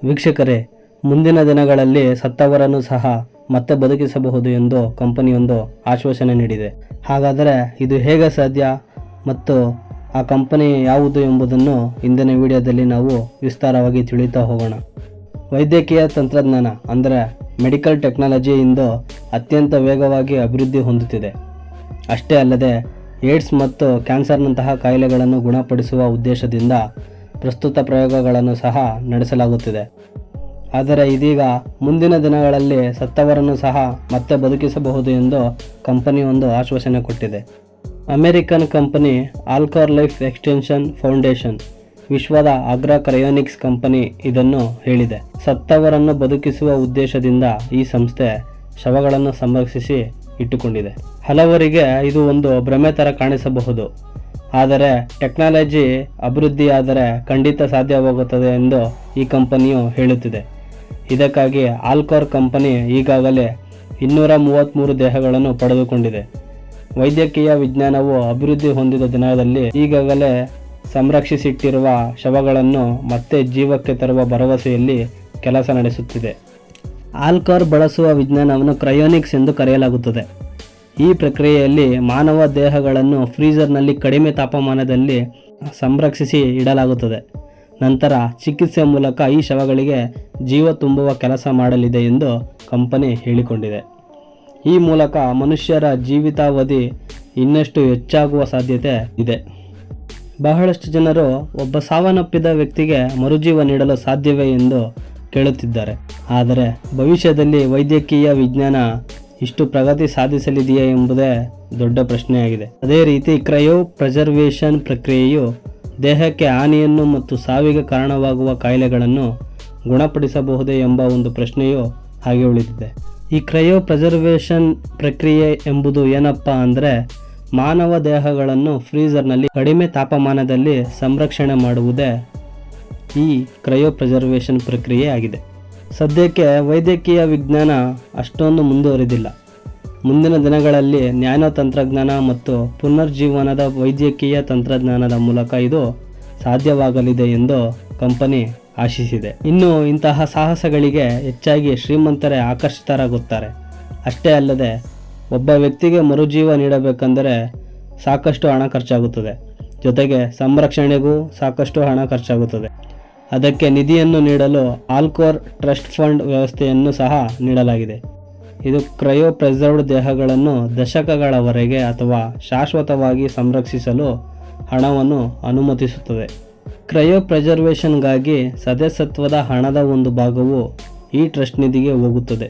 ವೀಕ್ಷಕರೇ, ಮುಂದಿನ ದಿನಗಳಲ್ಲಿ ಸತ್ತವರನ್ನು ಸಹ ಮತ್ತೆ ಬದುಕಿಸಬಹುದು ಎಂದು ಕಂಪನಿಯೊಂದು ಆಶ್ವಾಸನೆ ನೀಡಿದೆ. ಹಾಗಾದರೆ ಇದು ಹೇಗೆ ಸಾಧ್ಯ ಮತ್ತು ಆ ಕಂಪನಿ ಯಾವುದು ಎಂಬುದನ್ನು ಇಂದಿನ ವಿಡಿಯೋದಲ್ಲಿ ನಾವು ವಿಸ್ತಾರವಾಗಿ ತಿಳಿಯುತ್ತಾ ಹೋಗೋಣ. ವೈದ್ಯಕೀಯ ತಂತ್ರಜ್ಞಾನ ಅಂದರೆ ಮೆಡಿಕಲ್ ಟೆಕ್ನಾಲಜಿ ಇಂದು ಅತ್ಯಂತ ವೇಗವಾಗಿ ಅಭಿವೃದ್ಧಿ ಹೊಂದುತ್ತಿದೆ. ಅಷ್ಟೇ ಅಲ್ಲದೆ ಏಡ್ಸ್ ಮತ್ತು ಕ್ಯಾನ್ಸರ್ನಂತಹ ಕಾಯಿಲೆಗಳನ್ನು ಗುಣಪಡಿಸುವ ಉದ್ದೇಶದಿಂದ ಪ್ರಸ್ತುತ ಪ್ರಯೋಗಗಳನ್ನು ಸಹ ನಡೆಸಲಾಗುತ್ತಿದೆ. ಆದರೆ ಇದೀಗ ಮುಂದಿನ ದಿನಗಳಲ್ಲಿ ಸತ್ತವರನ್ನು ಸಹ ಮತ್ತೆ ಬದುಕಿಸಬಹುದು ಎಂದು ಕಂಪನಿಯೊಂದು ಆಶ್ವಾಸನೆ ಕೊಟ್ಟಿದೆ. American company Alcor life extension foundation ವಿಶ್ವದ ಅಗ್ರ ಕ್ರಯೋನಿಕ್ಸ್ ಕಂಪನಿ ಇದನ್ನು ಹೇಳಿದೆ. ಸತ್ತವರನ್ನು ಬದುಕಿಸುವ ಉದ್ದೇಶದಿಂದ ಈ ಸಂಸ್ಥೆ ಶವಗಳನ್ನು ಸಂರಕ್ಷಿಸಿ ಇಟ್ಟುಕೊಂಡಿದೆ. ಹಲವರಿಗೆ ಇದು ಒಂದು ಭ್ರಮೆ ಥರ ಕಾಣಿಸಬಹುದು, ಆದರೆ ಟೆಕ್ನಾಲಜಿ ಅಭಿವೃದ್ಧಿಯಾದರೆ ಖಂಡಿತ ಸಾಧ್ಯವಾಗುತ್ತದೆ ಎಂದು ಈ ಕಂಪನಿಯು ಹೇಳುತ್ತಿದೆ. ಇದಕ್ಕಾಗಿ ಆಲ್ಕಾರ್ ಕಂಪನಿ ಈಗಾಗಲೇ 233 ದೇಹಗಳನ್ನು ಪಡೆದುಕೊಂಡಿದೆ. ವೈದ್ಯಕೀಯ ವಿಜ್ಞಾನವು ಅಭಿವೃದ್ಧಿ ಹೊಂದಿದ ದಿನದಲ್ಲಿ ಈಗಾಗಲೇ ಸಂರಕ್ಷಿಸಿಟ್ಟಿರುವ ಶವಗಳನ್ನು ಮತ್ತೆ ಜೀವಕ್ಕೆ ತರುವ ಭರವಸೆಯಲ್ಲಿ ಕೆಲಸ ನಡೆಸುತ್ತಿದೆ. ಆಲ್ಕಾರ್ ಬಳಸುವ ವಿಜ್ಞಾನವನ್ನು ಕ್ರಯೋನಿಕ್ಸ್ ಎಂದು ಕರೆಯಲಾಗುತ್ತದೆ. ಈ ಪ್ರಕ್ರಿಯೆಯಲ್ಲಿ ಮಾನವ ದೇಹಗಳನ್ನು ಫ್ರೀಜರ್ನಲ್ಲಿ ಕಡಿಮೆ ತಾಪಮಾನದಲ್ಲಿ ಸಂರಕ್ಷಿಸಿ ಇಡಲಾಗುತ್ತದೆ. ನಂತರ ಚಿಕಿತ್ಸೆ ಮೂಲಕ ಈ ಶವಗಳಿಗೆ ಜೀವ ತುಂಬುವ ಕೆಲಸ ಮಾಡಲಿದೆ ಎಂದು ಕಂಪನಿ ಹೇಳಿಕೊಂಡಿದೆ. ಈ ಮೂಲಕ ಮನುಷ್ಯರ ಜೀವಿತಾವಧಿ ಇನ್ನಷ್ಟು ಹೆಚ್ಚಾಗುವ ಸಾಧ್ಯತೆ ಇದೆ. ಬಹಳಷ್ಟು ಜನರು ಒಬ್ಬ ಸಾವನ್ನಪ್ಪಿದ ವ್ಯಕ್ತಿಗೆ ಮರುಜೀವ ನೀಡಲು ಸಾಧ್ಯವೇ ಎಂದು ಕೇಳುತ್ತಿದ್ದಾರೆ. ಆದರೆ ಭವಿಷ್ಯದಲ್ಲಿ ವೈದ್ಯಕೀಯ ವಿಜ್ಞಾನ ಇಷ್ಟು ಪ್ರಗತಿ ಸಾಧಿಸಲಿದೆಯೇ ಎಂಬುದೇ ದೊಡ್ಡ ಪ್ರಶ್ನೆಯಾಗಿದೆ. ಅದೇ ರೀತಿ ಕ್ರಯೋ ಪ್ರಿಸರ್ವೇಷನ್ ಪ್ರಕ್ರಿಯೆಯು ದೇಹಕ್ಕೆ ಹಾನಿಯನ್ನು ಮತ್ತು ಸಾವಿಗೆ ಕಾರಣವಾಗುವ ಕಾಯಿಲೆಗಳನ್ನು ಗುಣಪಡಿಸಬಹುದೇ ಎಂಬ ಒಂದು ಪ್ರಶ್ನೆಯು ಹಾಗೆ ಉಳಿದಿದೆ. ಈ ಕ್ರಯೋ ಪ್ರಿಸರ್ವೇಷನ್ ಪ್ರಕ್ರಿಯೆ ಎಂಬುದು ಏನಪ್ಪಾ ಅಂದರೆ ಮಾನವ ದೇಹಗಳನ್ನು ಫ್ರೀಜರ್ನಲ್ಲಿ ಕಡಿಮೆ ತಾಪಮಾನದಲ್ಲಿ ಸಂರಕ್ಷಣೆ ಮಾಡುವುದೇ ಈ ಕ್ರಯೋ ಪ್ರಿಸರ್ವೇಷನ್ ಪ್ರಕ್ರಿಯೆ ಆಗಿದೆ. ಸದ್ಯಕ್ಕೆ ವೈದ್ಯಕೀಯ ವಿಜ್ಞಾನ ಅಷ್ಟೊಂದು ಮುಂದುವರಿದಿಲ್ಲ. ಮುಂದಿನ ದಿನಗಳಲ್ಲಿ ನ್ಯಾನೋ ತಂತ್ರಜ್ಞಾನ ಮತ್ತು ಪುನರ್ಜೀವನದ ವೈದ್ಯಕೀಯ ತಂತ್ರಜ್ಞಾನದ ಮೂಲಕ ಇದು ಸಾಧ್ಯವಾಗಲಿದೆ ಎಂದು ಕಂಪನಿ ಆಶಿಸಿದೆ. ಇನ್ನು ಇಂತಹ ಸಾಹಸಗಳಿಗೆ ಹೆಚ್ಚಾಗಿ ಶ್ರೀಮಂತರೇ ಆಕರ್ಷಿತರಾಗುತ್ತಾರೆ. ಅಷ್ಟೇ ಅಲ್ಲದೆ ಒಬ್ಬ ವ್ಯಕ್ತಿಗೆ ಮರುಜೀವ ನೀಡಬೇಕೆಂದರೆ ಸಾಕಷ್ಟು ಹಣ ಖರ್ಚಾಗುತ್ತದೆ. ಜೊತೆಗೆ ಸಂರಕ್ಷಣೆಗೂ ಸಾಕಷ್ಟು ಹಣ ಖರ್ಚಾಗುತ್ತದೆ. ಅದಕ್ಕೆ ನಿಧಿಯನ್ನು ನೀಡಲು ಆಲ್ಕಾರ್ ಟ್ರಸ್ಟ್ ಫಂಡ್ ವ್ಯವಸ್ಥೆಯನ್ನು ಸಹ ನೀಡಲಾಗಿದೆ. ಇದು ಕ್ರಯೋ ಪ್ರಿಸರ್ವ್ಡ್ ದೇಹಗಳನ್ನು ದಶಕಗಳವರೆಗೆ ಅಥವಾ ಶಾಶ್ವತವಾಗಿ ಸಂರಕ್ಷಿಸಲು ಹಣವನ್ನು ಅನುಮತಿಸುತ್ತದೆ. ಕ್ರಯೋ ಪ್ರಿಸರ್ವೇಷನ್ಗಾಗಿ ಸದಸ್ಯತ್ವದ ಹಣದ ಒಂದು ಭಾಗವು ಈ ಟ್ರಸ್ಟ್ ನಿಧಿಗೆ ಹೋಗುತ್ತದೆ.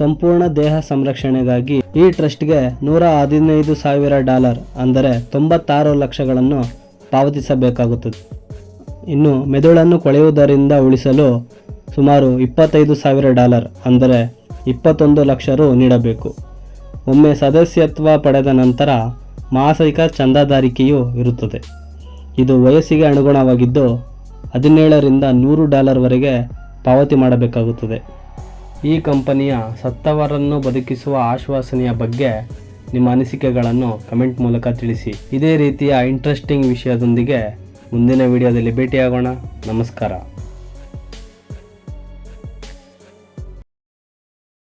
ಸಂಪೂರ್ಣ ದೇಹ ಸಂರಕ್ಷಣೆಗಾಗಿ ಈ ಟ್ರಸ್ಟ್ಗೆ $115,000 ಅಂದರೆ 96 ಲಕ್ಷಗಳನ್ನು ಪಾವತಿಸಬೇಕಾಗುತ್ತದೆ. ಇನ್ನು ಮೆದುಳನ್ನು ಕೊಳೆಯುವುದರಿಂದ ಉಳಿಸಲು ಸುಮಾರು $25,000 ಅಂದರೆ 21 ಲಕ್ಷ ರು ನೀಡಬೇಕು. ಒಮ್ಮೆ ಸದಸ್ಯತ್ವ ಪಡೆದ ನಂತರ ಮಾಸಿಕ ಚಂದಾದಾರಿಕೆಯೂ ಇರುತ್ತದೆ. ಇದು ವಯಸ್ಸಿಗೆ ಅನುಗುಣವಾಗಿದ್ದು $17 ರಿಂದ $100 ವರೆಗೆ ಪಾವತಿ ಮಾಡಬೇಕಾಗುತ್ತದೆ. ಈ ಕಂಪನಿಯ ಸತ್ತವರನ್ನು ಬದುಕಿಸುವ ಆಶ್ವಾಸನೆಯ ಬಗ್ಗೆ ನಿಮ್ಮ ಅನಿಸಿಕೆಗಳನ್ನು ಕಮೆಂಟ್ ಮೂಲಕ ತಿಳಿಸಿ. ಇದೇ ರೀತಿಯ ಇಂಟ್ರೆಸ್ಟಿಂಗ್ ವಿಷಯದೊಂದಿಗೆ ಮುಂದಿನ ವಿಡಿಯೋದಲ್ಲಿ ಭೇಟಿಯಾಗೋಣ. ನಮಸ್ಕಾರ.